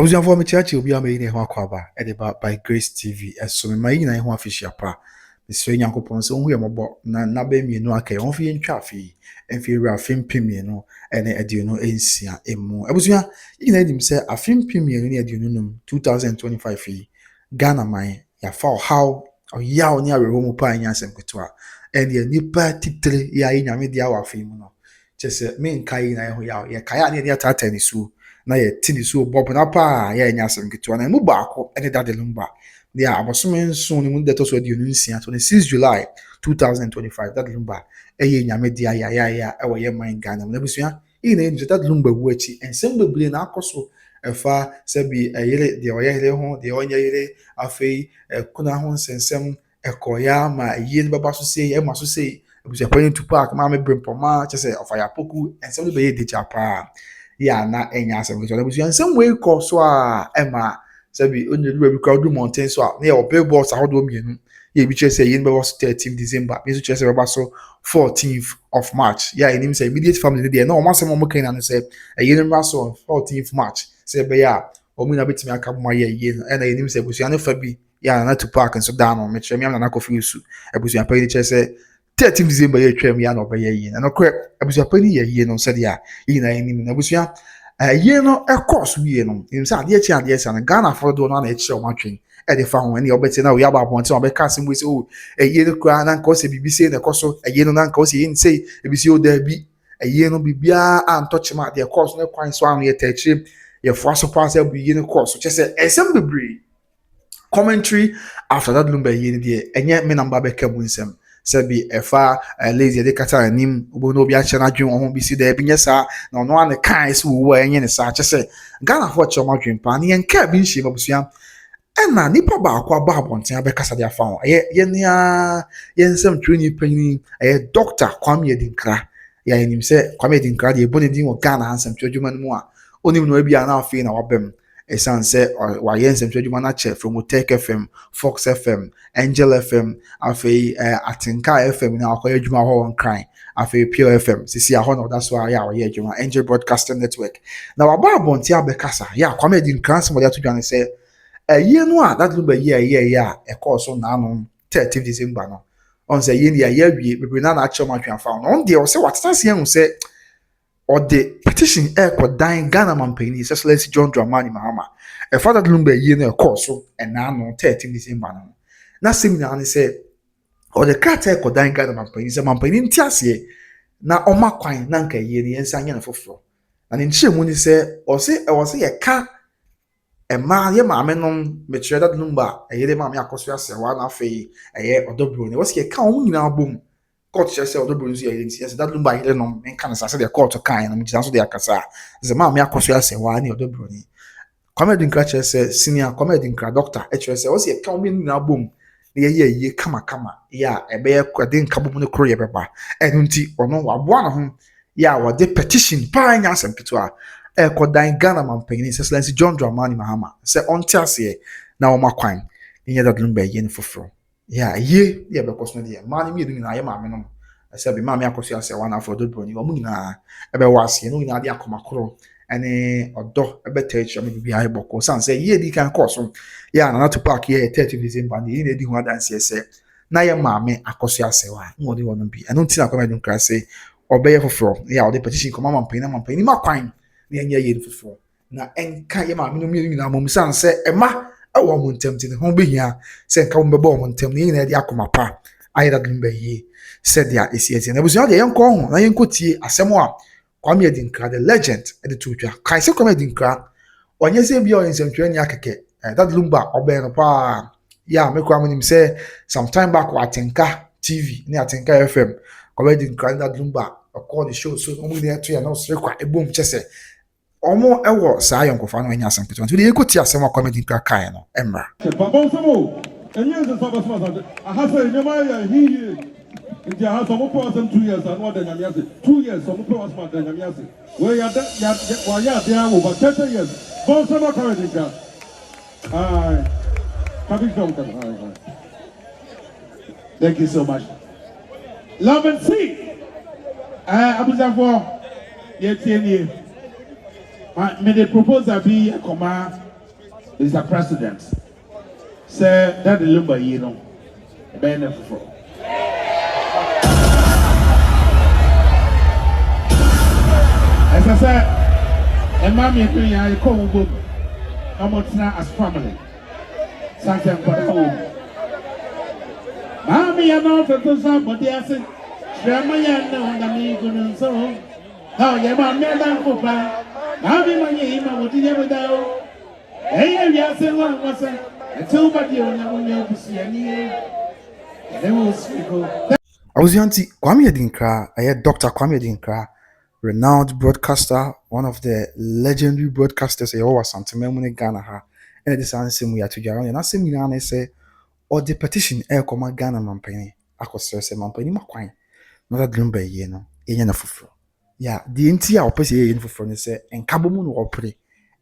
was your former church, you'll be a main Hawkaba, about by Grace TV, as so my in a official pa. The strain Uncle Ponson, we are about Nabe, you know, I can only in traffic, and fear a film pimiano, and a duno asia, and more. I was ya, you know, him say a film pimiano near Dunum 2025 fee. Ghana, my, ya fall how or yaw near a room pine and couture, and the nipa title ya in a media film. Just me and Kaina, ya Kaya near Tatanisu. Na ye tini so bob na pa ya nya asem ketewa na mu baako ene da de Lumba dia abosome nso ni mu de to so de onunsia to 6 July 2025 that Lumba eye nyame dia ya e wo ye man Ghana na busua ina enje that Lumba wu achi ensem bebre na akoso efa sebi eyere de oyere ho de onyere afei kuna ho nsensem ekoya ma eye ne baba so sei e ma so sei busua pani to park ma me brempoma chese ofaya poku ensem be ye de chapa ya na enya asem so na some way call so ema sabi onye lu bi crowd mountain so na your billboards ahodo mienu ye bi che say yin be was 13th December bi so che say be so 14th of March ya enim say immediate family dey na o ma say mo kan na say yin be so 14th March say be ya o mu na betimi aka mo ya yin na enim say busu na fa bi ya na to park and so down on me che me am na kofi su ebusu pa ni che say 13th December ye twam ya no be ye yin na kɔ abusuapani ye yin no sɛ dia yin na enim na abusua ye no course wie no im sɛ ade sa na Ghana for do no na ekyɛ o matwen e de fa ho ani obeti na we aba abonte o be ka asem we sɛ o ye no kura na nka o sɛ bibi sei na ɛkɔ ye no na nka o sɛ yin sei ebi sɛ o da bi ye no bibia antɔkyema de course no kwan so anu ye tɛkyire ye fo aso pa sɛ bu ye no course kyɛ sɛ ɛsɛm bebree commentary after that Lumba ye no de enye me number be ka bu nsɛm Sabi efa lazy de kata anim obo no obi a che na dwen ho bi si da bi nyesa na ono an kan se wo enye ne sa che se Ghana for che ma dwen pa ne enka bi nhie mabusua na nipa ba akwa ba abonten abekasa de afa ho ye nia ye nsem twini panyin doctor Kwame Edinkra ya enim se Kwame Edinkra de eboni din wo Ghana ansem twadwuma no mu a onim no abi ana afi na wabem esan se wa ye nsem twadwuma na che from Tech FM, Fox FM, Angel FM, afei Atinka FM na akoya dwuma ho on cry afei P0werful FM sisi a ho na that's why ya ye dwuma Angel Broadcasting Network na wa ba abonten abekasa ya Kwame Edinkra nsem de to dwane se ye no a that Lumba ye a e course so na no 30th December no on say ye ya wie bebre na na achoma twan fa no on de o say watase hu say or the petition ko dan Ghana mampani Excellency John Dramani Mahama e father Lumba ye no e course so and na no 30th December no na seminar ni say or the crater ko dan Ghana mampani say mampani ntiase na oma kwan na nka ye ni ensa nya na foforo na ne nchemu ni say o say e was ye ka Emma ye maame nom me chere that Lumba eyede maame akoso asewa na afei eye odobro ne wose ye ka o nyina bom court chere say odobro nso ye nsi that Lumba yele nom enka na say the court kan na mjina so de akasa ze maame akoso asewa ne odobro ni Kwame Edinkra chere say senior Kwame Edinkra doctor e chere say wose ye ka o nyina bom ne ye kama ya ebe ye kwade nka bom ne kro ye beba enu nti ono waboa na ho ya wade petition pa anya asem ketua kodan Ghana mampani Excellency John Dramani Mahama say on tiase na o makwan nye that Lumba ye no foforo ya ye be koso de man mi edu na ye maame no say be maame akoso ase wa na for do broni o mu nyina ebe wase no nyina de akomakoro ene odo ebe teach me bi aye boko san say ye di kan koso ya na to park ye 30 December ni ne di ho adanse say na ye maame akoso ase wa no de wono bi eno ntina Kwame Edinkra say obeye foforo ya o de petition ko mampani makwan na enye ye fofo na enka ye ma menu nyina mom san se ema ewo mo ntem ti ne ho behia se enka mo bebo mo ntem ne nyina de akoma pa aye that Lumba ye said dia esi na busu de yenko ho na yenko tie asem a Kwame Edinkra the legend e de tutwa kai se Kwame Edinkra onye se bia onye nsentwe nya keke that Lumba obe no pa ya me kwa nim se sometime back wa Atinka TV ne Atinka FM Kwame Edinkra that Lumba call the show so omo de to ya na so kwa ebom chese omo ewo saa yonkofa no anya asem keto nti de ekoti asem Kwame Edinkra kai no emra babon somo enye ze so basma sa ahasa enyema ya hi nti ahasa mo po asem 2 years anu da nyame ase 2 years so mo po asem da nyame ase we ya wa ya de awo ba 30 years bon somo Kwame Edinkra ai kabik dom ka ai thank you so much love and see abuzafo ye tieni me the proposal be a comma Mr. President, say that the Lumba you know, benefit. As I said, and mommy and me, I call boom. I'm not now as family. Sometimes for home. Mommy, I'm not for somebody. I said, Shramaya, no, I'm going to so. How you want me down for fun? Mommy, my name, I would never down. Hey, yes, and one was a two-body on your see any. They will speak. I was Auntie Kwame Adinkra, I had Dr. Kwame Adinkra, renowned broadcaster, one of the legendary broadcasters I was Asanteman in Ghana. And it is answering we are to Jaron, and I say, I say, or the petition air command Ghana Mampany. I could say, Mampany Maquine, not a Lumba, you know, in a fufu. Yeah, the entire opposite in for say, and Kabomun or pretty,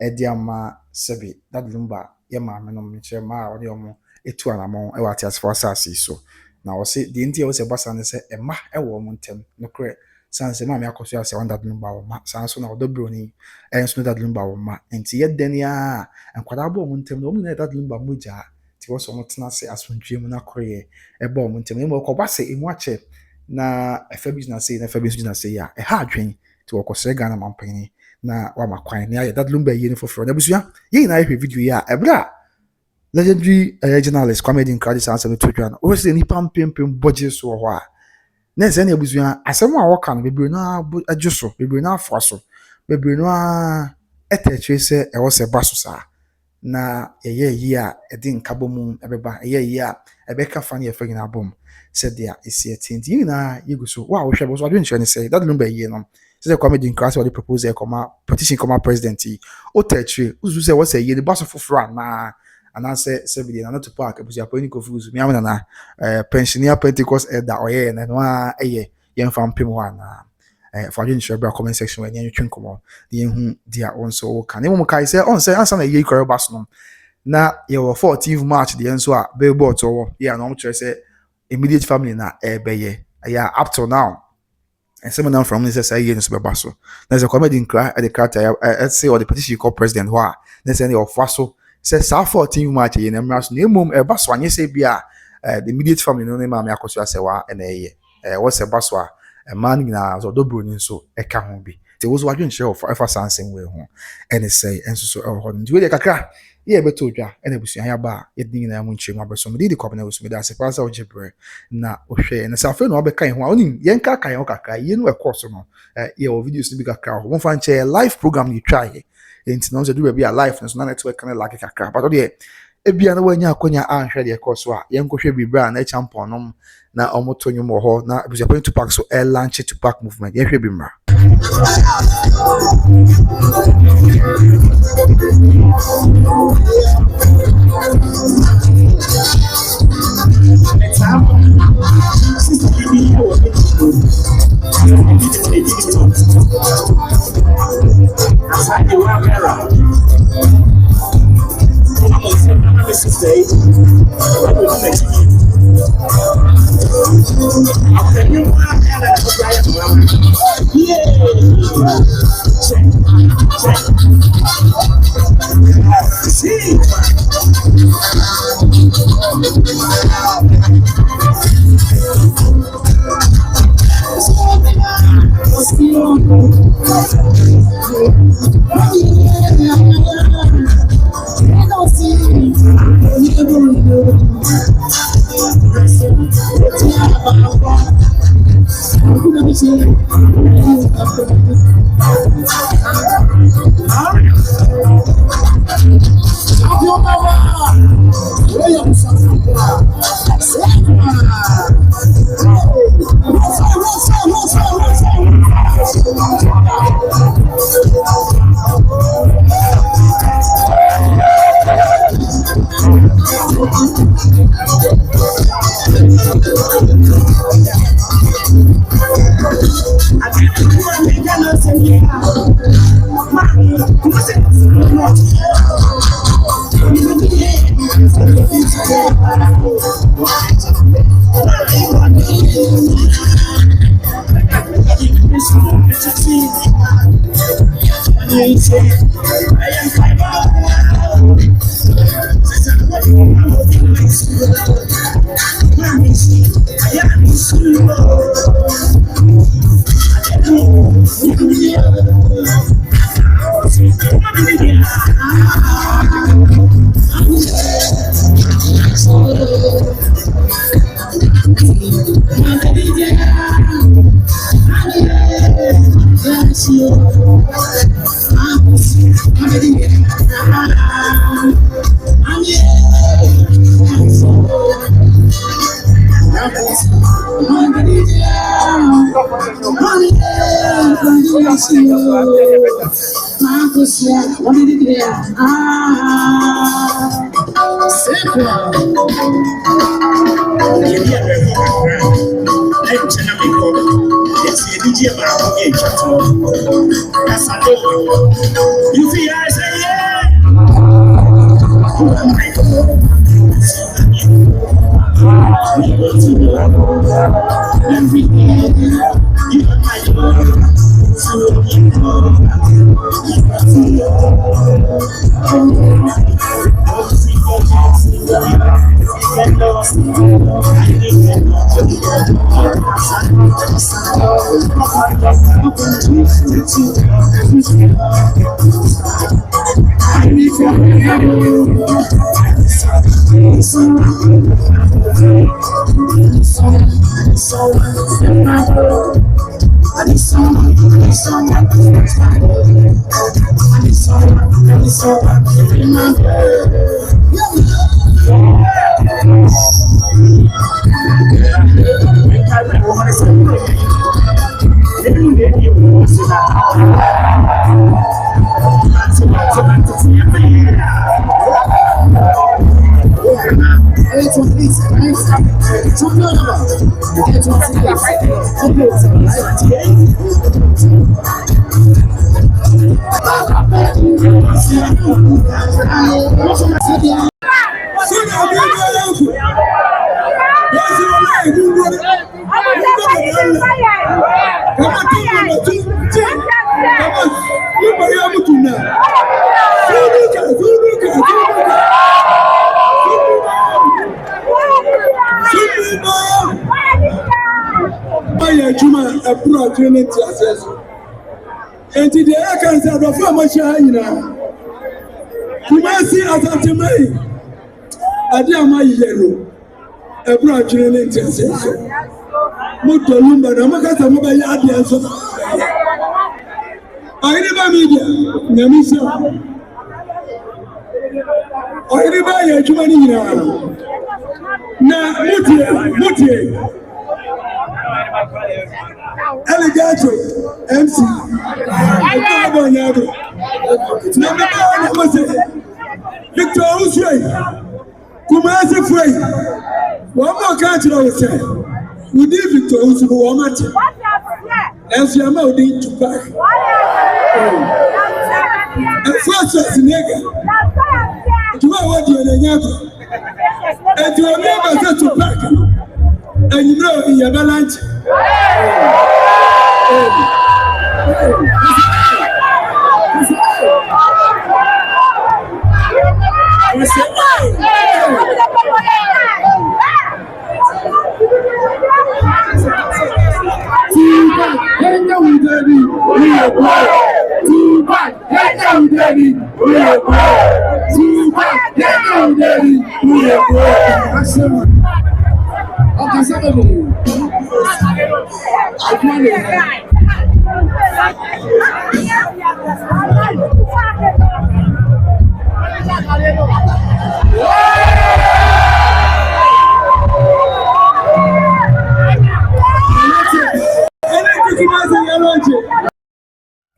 a diama sebi, that Lumba, Yama, Menoma, or the Omo, a 2 and among as for Sassy so. Now, I say the India was a bus and say, a ma a woman tem, no credit. Sans a mamma cosas on that lumba, sans on the brony, and so that lumba, ma, and see yet then ya, and quadabo montem, no one that lumba muja, it was almost not say as when dream na career, a bomb montem, or cobase in watch it. Na a fair business say, a fair business say, ya, a hard train to a cosegana mampany, na wama quine, that lumba uniform for the busia, ye and I video ya, a bra. Legendary journalist Kwame Adinkra this answer to Twitter. O se ni pam budget so ho a. Na se na ebusua asem a woka no bebre na adwoso, bebre na afoaso, bebre na etetre se e wo se baso sa. Na ye yi a edin kabomu ebeba, ye yi a ebeka fa na ye fa gina bom. Said there is a tinti na yegu so. Wa wo hwe bo so adwen chwe ne say that Lumba yi no. Say Kwame Adinkra so the propose e koma petition koma president yi. O tetre uzu se wo se yi the baso foforo na and I say 7 years, not to park, because you're going to confuse me. I'm a pensioner Pentecost elder or yeah, and one a year, young from P0werful. For you, share comment section when you think come on. The young dear on so can you say on say answer a year career basnom. Now you were 14th March, the answer billboard or yeah, no say immediate family na beye. Yeah, up till now. And someone from this say in Super Basso. There's a comedy cry at the character, let's say, or the petition called President Wa. There's any of Faso. Says 14th March in Emirates, no mum, a baswan, yes, bia, the immediate family, no name, Yakosa Sewa, and a what's a baswa, a man in ours or dobrunin so, a can't be. There was watching show for ever sensing way home, and they say, and so, do it like a car. Yeah, but told ya, and it was a bar, it being a munching, but somebody the company was with us a pass of Jibber. Now, O'Shea and a South African, kind one, Yanka Kayoka, you know, a course, your videos to be a car, won't find a live program you try. Nti no so do be a life no so na network kan like kakra but dey e bia na wanya akonya anhwe de course a yenkohwe bibra na champion nom na omoto nyum ho na abuja point to pack so air launch to pack movement yenhwe bi mra You see, I say, yeah. And today I can say the farmer China. Kumasi Asanteman. Adama yellow. A branch in intercession. Muto Lumba, the Makata Mobile Adians. I never media, Namisa. I never a Jumanina. Na Mutie. Elegante MC Victor Usway Kumasi Frey one more country I say we need Victor Usway one match and she am out to back and first as nigga to what you and to remember to back and you know in your balance.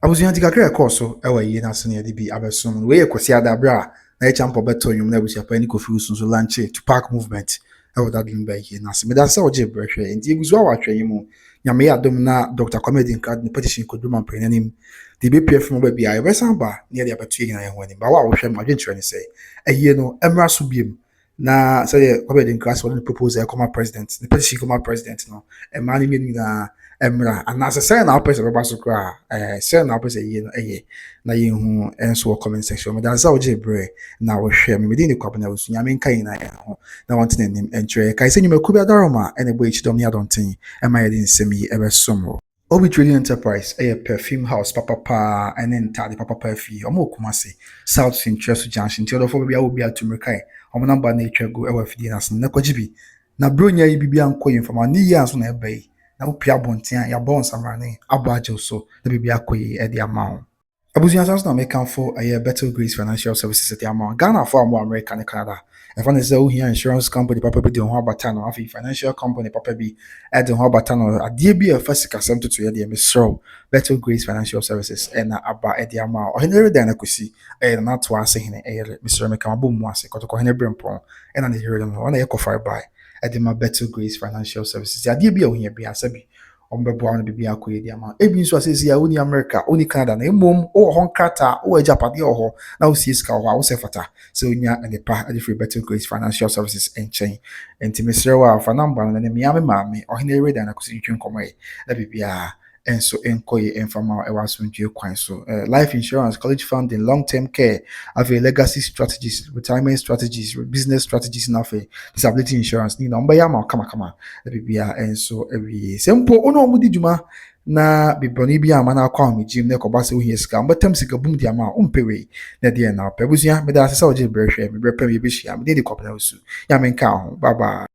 Abusuanti kakra ekoso ewa yi na sene de bi abesom we yekosi adabra na echampo beto nwum na abusia pa ni kofi sunso lanche to park movement ewa that Lumba yi na se me da se oje brehwe enti eguzo awatwe yimo nyame ya dom na Dr. Comedy card ni petition koduma prenanim the BPF mo ba bia e besan ba ne de abeto yi na ye ho ani ba wa wo hwe ma dwentre ni se eyi no emra so biem na say Comedy class won propose e come president the petition come president no e man ni na emra anase sɛ na apɛ sɛ bɛba so kora sɛ na apɛ sɛ yie no ɛyɛ na yɛhu ɛnso wɔ comment section meda sɛ wogye berɛ na wohwɛ me mede ne kwabena wosu nyame nka nyinaa yɛ ho na wɔnte n'anim ɛntwerɛ kae sɛ nnwumaku bi adaroma ɛna ɛbɔ akyidɔm ne adɔnten ɛma yɛde nsɛm yi ɛbɛsom wɔ Obi Trading Enterprise perfume house papapa ɛne ntade papapa afi ɔmo okuma ase South Central Junction nti ɔdɔfo baabi a obi atumrikae ɔmo namba na etwa go ɛwɔ afidie na sen na kɔgye bi na bronya yi bibia nkɔ yi mfama ne yi anso na ɛba yi na wopia abɔnten a yɛabɔ nsamrane abɔ agyew so na biribi akɔ yi ɛde ama wo abusua sanso na mekanfo Better Grace Financial Services ɛde ama wo Ghana fo amo America ne Canada ɛfa ne sɛ wohia insurance company papa bi de ho abata no afei financial company papa bi ɛde ho abata no adeɛ bi a ɛfa sikasɛm totoyɛ deɛ mesrɛw Better Grace Financial Services ɛna aba ɛde ama wo ɔhene redan akosi ɛyɛ na to ase hene ɛyɛ mesrɛ meka mabɔ mu ase kɔtɔkɔ hene brempɔn ɛna ne hero no ɔna yɛ kɔfare by ɛde ma Better Grace Financial Services adeɛ bi a wohia bi asɛbi ɔmbɛboa no bibi akɔyɛ di ama ebi nso asɛsi a woni America woni Canada na emom wo hɔ nkrata wo agyapadeɛ wɔ hɔ na wo sie sika wɔ hɔ a wo sɛ fata sɛ onya nepa ade free Better Grace Financial Services nkyɛn enti mesrɛ wa fa number no ne me maame ɔhene reda na kɔsi twin kɔmɔ na bibia enso enkoye enfama ɛwɔ asomdwe kwan so life insurance college funding long term care afi legacy strategies retirement strategies business strategies na afi disability insurance ni na mbɛya ma kama na bibia enso ewie sempo ono omudi dwuma na biboni bi ama na akwa omegim na kɔba sɛ ohie sika mbɛtam sika bum di ama ompewe na de na pɛbusua meda asesa oje brɛhwɛ me brɛpɛ me bɛhyia me de kɔpna osu ya menka ho bye bye